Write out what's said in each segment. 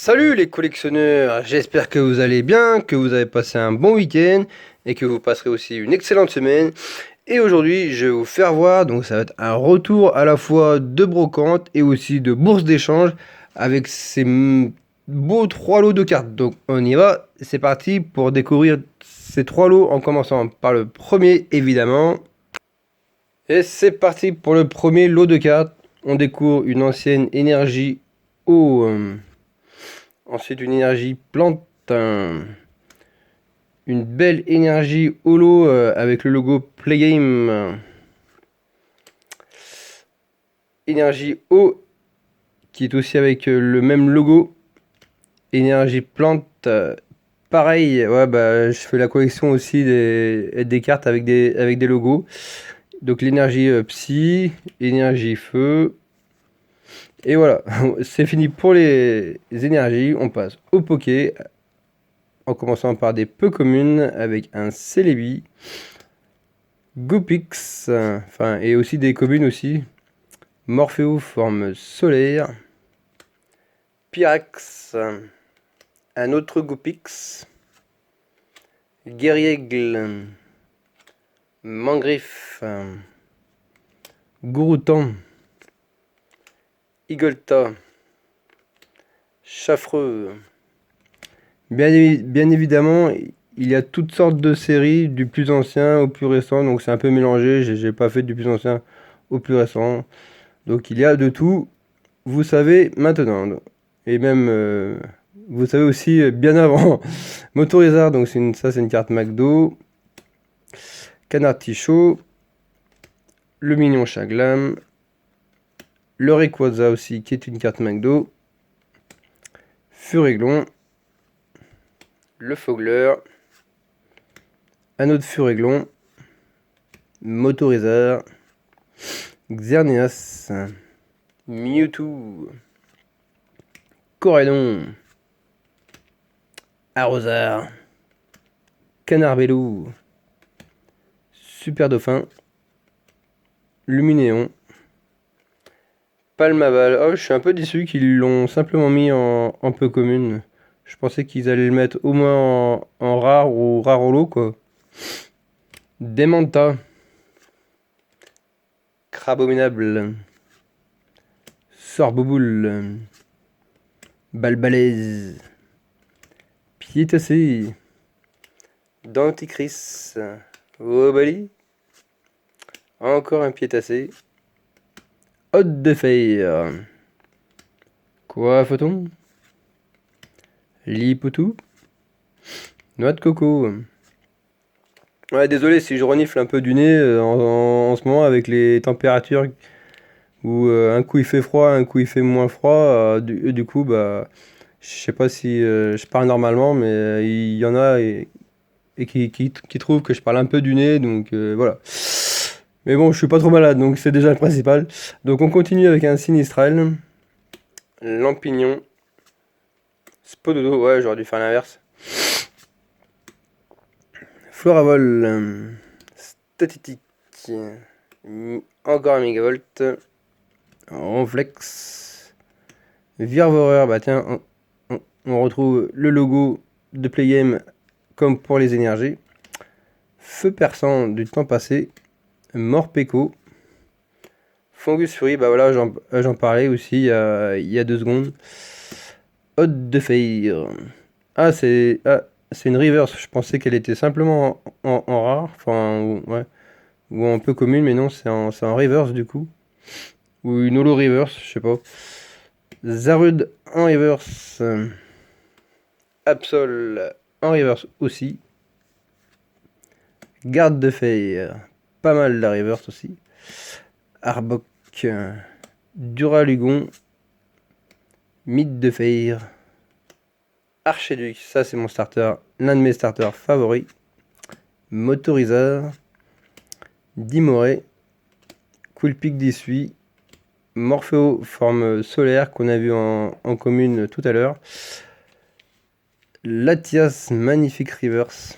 Salut les collectionneurs, j'espère que vous allez bien, que vous avez passé un bon week-end et que vous passerez aussi une excellente semaine. Et aujourd'hui, je vais vous faire voir, donc ça va être un retour à la fois de brocante et aussi de bourse d'échange avec ces beaux 3 lots de cartes. Donc on y va, c'est parti pour découvrir ces 3 lots en commençant par le premier évidemment. Et c'est parti pour le premier lot de cartes. On découvre une ancienne énergie eau. Ensuite, une énergie plante, une belle énergie holo avec le logo Playgame. Énergie eau qui est aussi avec le même logo. Énergie plante, pareil. Ouais, bah, je fais la collection aussi des cartes avec des logos. Donc l'énergie psy, énergie feu. Et voilà, c'est fini pour les énergies. On passe au poké. En commençant par des peu communes avec un Celebi, Gopix, et aussi des communes aussi, Morpheo forme solaire, Pyrax, un autre Gopix, Guerriègle, Mangriffe, Gouroutan, Igolta, Chaffreux. Bien évidemment, il y a toutes sortes de séries, du plus ancien au plus récent, donc c'est un peu mélangé, j'ai pas fait du plus ancien au plus récent. Donc il y a de tout, vous savez maintenant. Et même, vous savez aussi bien avant. Motorizard, donc ça c'est une carte McDo. Canard Tichot. Le Mignon Chaglam. Le Rayquaza aussi, qui est une carte McDo. Furéglon. Le Fogler. Un autre Furéglon. Motorizard. Xerneas. Mewtwo. Corellon. Arrosard. Canarbellou. Super Dauphin. Luminéon. Palmaval. Oh, je suis un peu déçu qu'ils l'ont simplement mis en peu commune. Je pensais qu'ils allaient le mettre au moins en rare ou rare holo, quoi. Demanta. Crabominable. Sorbouboule. Balbalaise. Piétassé. Denticris. Wobali. Encore un piétassé. Hôte de fer. Quoi, photon? Lipotou. Noix de coco. Ouais, désolé si je renifle un peu du nez en ce moment avec les températures où un coup il fait froid, un coup il fait moins froid. Du coup, bah, je sais pas si je parle normalement, mais il y en a et qui trouvent que je parle un peu du nez, donc voilà. Mais bon, je suis pas trop malade, donc c'est déjà le principal. Donc on continue avec un Sinistrel, Lampignon, Spododo, ouais, j'aurais dû faire l'inverse. Floravol, Statistique, encore un Megavolt, Ronflex, Virvoreur, bah tiens, on retrouve le logo de Playgame comme pour les énergies. Feu perçant du temps passé, Morpeko, Fungus Fury, bah voilà, j'en parlais aussi il y a 2 secondes. Hôte de Feir. C'est une reverse, je pensais qu'elle était simplement en rare, ouais, ou en peu commune, mais non, c'est en reverse du coup. Ou une holo reverse, je sais pas. Zarud en reverse. Absol en reverse aussi. Garde de fer. Pas mal la reverse aussi. Arbok. Duralugon. Mythe de fer. Archiduc, ça c'est mon starter. L'un de mes starters favoris. Motorizard. Dimoré. Coolpic d'Issui. Morpheo forme solaire qu'on a vu en commune tout à l'heure. Latias magnifique reverse.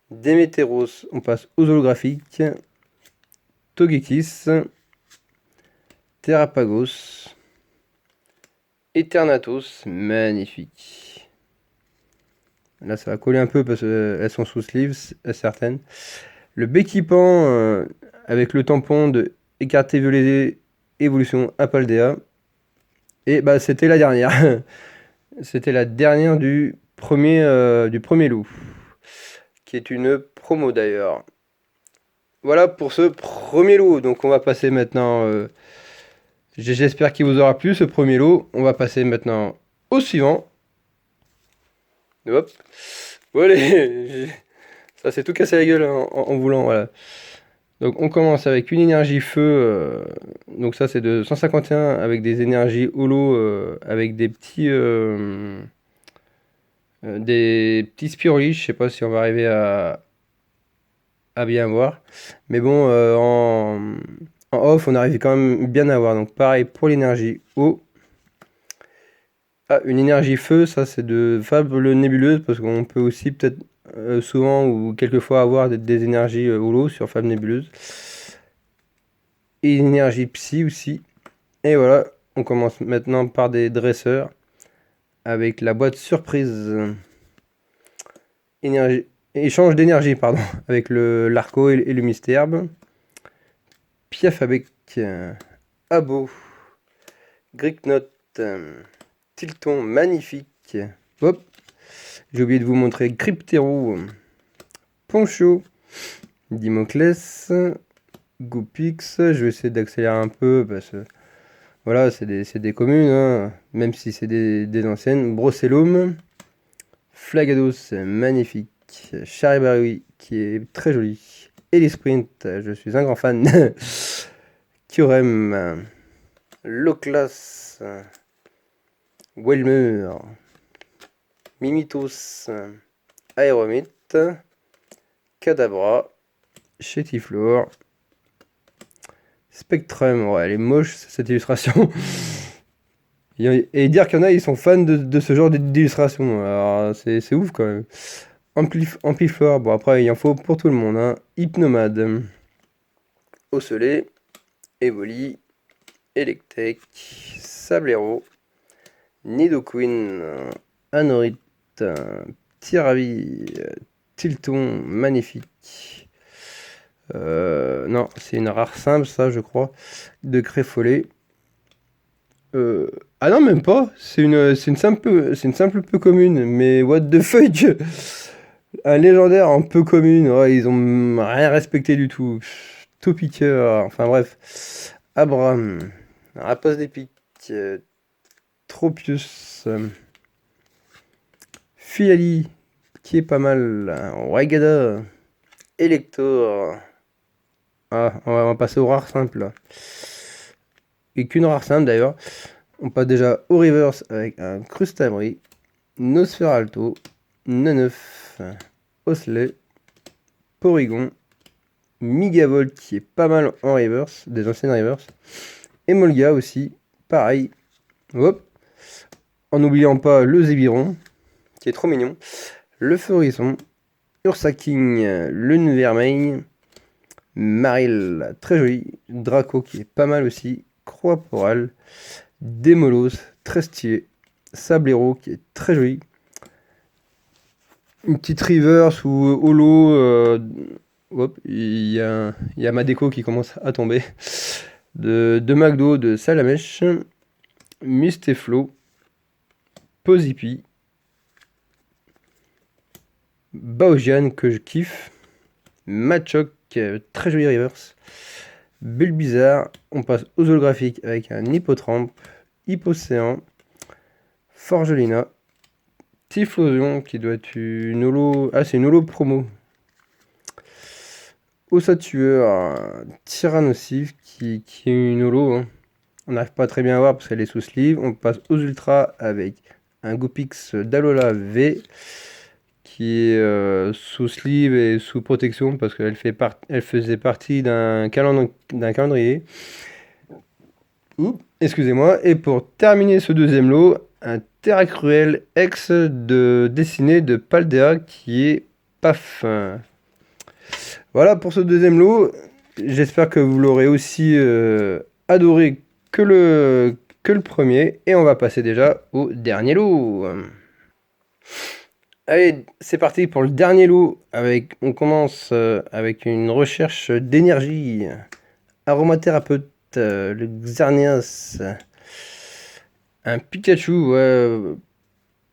Démétéros, on passe aux holographiques. Togekiss. Terrapagos. Eternatus, magnifique. Là, ça va coller un peu parce qu'elles sont sous sleeves, certaines. Le Béquipant avec le tampon de écarté violet évolution Apaldea. Et bah, c'était la dernière. C'était la dernière du premier lot, qui est une promo d'ailleurs. Voilà pour ce premier lot. Donc on va passer maintenant. J'espère qu'il vous aura plu ce premier lot. On va passer maintenant au suivant. Hop. Voilà. Ça s'est tout cassé la gueule en voulant. Voilà. Donc on commence avec une énergie feu. Donc ça c'est de 151 avec des énergies holo avec des petits spirolis. Je sais pas si on va arriver à bien voir. Mais bon, en off, on arrive quand même bien à voir. Donc pareil pour l'énergie eau. Ah, une énergie feu, ça c'est de fable nébuleuse, parce qu'on peut aussi peut-être souvent ou quelquefois avoir des énergies holo sur fable nébuleuse. Et une énergie psy aussi. Et voilà, on commence maintenant par des dresseurs avec la boîte surprise. Échange d'énergie, pardon, avec l'arco et le mystère. Piaf avec Abo, Gricknot, Tilton, magnifique. Hop, j'ai oublié de vous montrer Cryptero, Poncho, Dimoclès, Goopix. Je vais essayer d'accélérer un peu parce que voilà, c'est des communes, hein, même si c'est des anciennes. Brossellum, Flagados, magnifique. Charibarui, qui est très joli. Sprint, je suis un grand fan. Kyurem, Loclas, Welmer, Mimitos, Aéromite, Kadabra, Chetiflor, Spectrum. Ouais, elle est moche cette illustration. Et dire qu'il y en a, ils sont fans de ce genre d'illustration. Alors c'est ouf quand même. Ampliflore, bon après il en faut pour tout le monde. Hein. Hypnomade, Osselet, Evoli, Electek, Sablero, Nidoqueen, Anorite, Tiravi, Tilton, magnifique. Non, c'est une rare simple, ça, je crois, de Créfollet. Ah non, même pas. C'est une simple peu commune. Mais what the fuck? Un légendaire en peu commune. Ouais, ils ont rien respecté du tout. Tout piqueur. Enfin bref. Abram. Rapace d'épique. Tropius. Filali. Qui est pas mal. Waigada. Elector. Ah, on va passer au rare simple. Et qu'une rare simple d'ailleurs. On passe déjà au reverse avec un Crustabri, Nosferalto, Neneuf, Osley, Porygon, Migavolt qui est pas mal en reverse, des anciennes reverse, et Molga aussi, pareil. Hop. En n'oubliant pas le Zébiron, qui est trop mignon, le Feurisson, Ursaking, Lune Vermeil, Maril, très joli, Draco qui est pas mal aussi, Croix-Poral, Démolos, très stylé. Sablero qui est très joli. Une petite reverse ou holo. Hop, il y a ma déco qui commence à tomber. De McDo, de Salamèche, Misteflo, Posipi, Baojian que je kiffe, Machoc, très joli reverse. Bulbizarre, on passe aux holographiques avec un Hippotrampe, Hippocéan, Forgelina, Typhlosion qui doit être une holo. Ah, c'est une holo promo. Ossatueur, Tyrannosif qui est une holo. Hein. On n'arrive pas très bien à voir parce qu'elle est sous sleeve. On passe aux ultras avec un Goopix d'Alola V qui est sous sleeve et sous protection parce qu'elle faisait partie d'un calendrier. Excusez-moi. Et pour terminer ce deuxième lot, un Terra Cruel ex dessiné de Paldea qui est paf. Voilà pour ce deuxième lot. J'espère que vous l'aurez aussi adoré que que le premier. Et on va passer déjà au dernier lot. Allez, c'est parti pour le dernier lot. On commence avec une recherche d'énergie. Aromathérapeute, le Xerneas. Un Pikachu, ouais,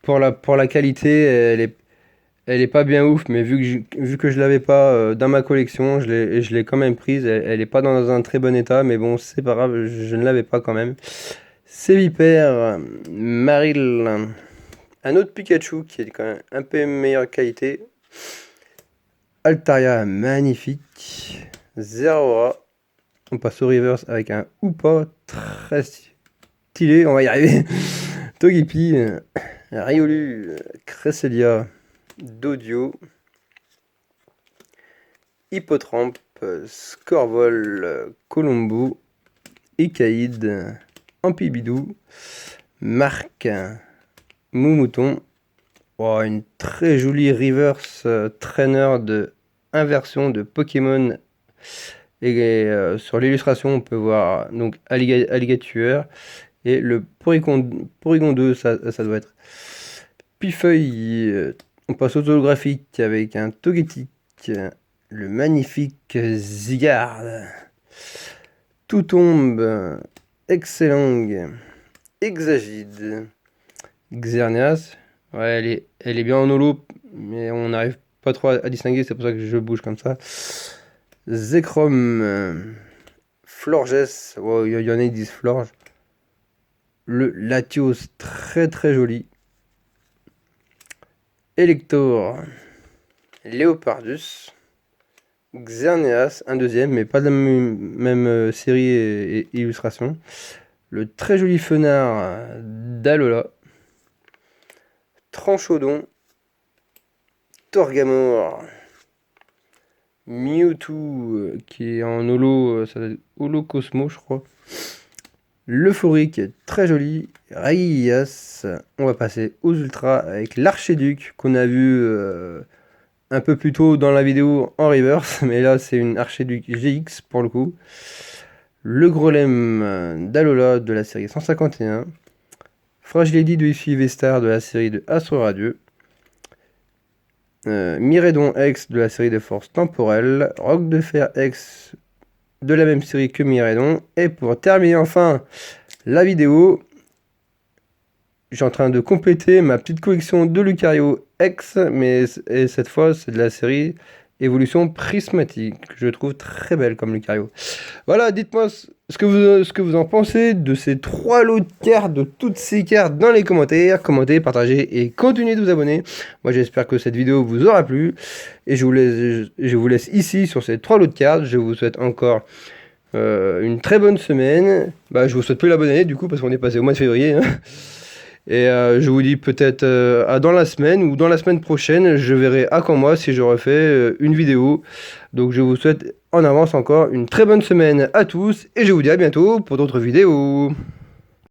pour la qualité, elle est pas bien ouf, mais vu que je l'avais pas dans ma collection, je l'ai quand même prise. Elle est pas dans un très bon état, mais bon, c'est pas grave, je ne l'avais pas quand même. C'est Vipère, Marill, un autre Pikachu qui est quand même un peu meilleure qualité. Altaria, magnifique. Zeraora. On passe au reverse avec un Hoopa, très stylé, on va y arriver. Togepi, Riolu, Cresselia, Dodio, Hippotrampe, Scorvol, Colombo, Ekaïd, Ampibidou, Marc, Moumouton. Oh, une très jolie reverse trainer de inversion de Pokémon. Et sur l'illustration, on peut voir donc Alligator et le Porygon 2, ça doit être. Pifeuille, on passe au holographique avec un Togetic, le magnifique Zygarde. Tout tombe, Excellang, Exagide, Xerneas. Ouais, elle est bien en holo, mais on n'arrive pas trop à distinguer, c'est pour ça que je bouge comme ça. Zekrom, Florges, oh, il y en a qui disent Florge. Le Latios, très très joli. Elector, Léopardus, Xerneas, un deuxième, mais pas de la même série et illustration. Le très joli Fenard d'Alola. Tranchodon, Torgamore, Mewtwo qui est en holo, ça doit être holo Cosmo, je crois. L'Euphorique est très joli. Raigas. On va passer aux ultras avec l'Archiduc qu'on a vu un peu plus tôt dans la vidéo en reverse, mais là c'est une Archiduc GX pour le coup. Le Grolem d'Alola de la série 151. Fragility de Issue V-Star de la série de Astro Radieux. Miraidon X de la série de Force Temporelle. Roc de Fer X de la même série que Miraidon. Et pour terminer enfin la vidéo, j'ai en train de compléter ma petite collection de Lucario X, mais cette fois c'est de la série Évolution Prismatique, que je trouve très belle comme Lucario. Voilà, dites-moi ce que vous en pensez de ces 3 lots de cartes, de toutes ces cartes dans les commentaires. Commentez, partagez et continuez de vous abonner. Moi j'espère que cette vidéo vous aura plu. Et je vous laisse ici sur ces 3 lots de cartes. Je vous souhaite encore une très bonne semaine. Je vous souhaite plus la bonne année du coup parce qu'on est passé au mois de février. Hein. Et je vous dis peut-être dans la semaine ou dans la semaine prochaine, je verrai à quand moi si je refais une vidéo. Donc je vous souhaite en avance encore une très bonne semaine à tous et je vous dis à bientôt pour d'autres vidéos.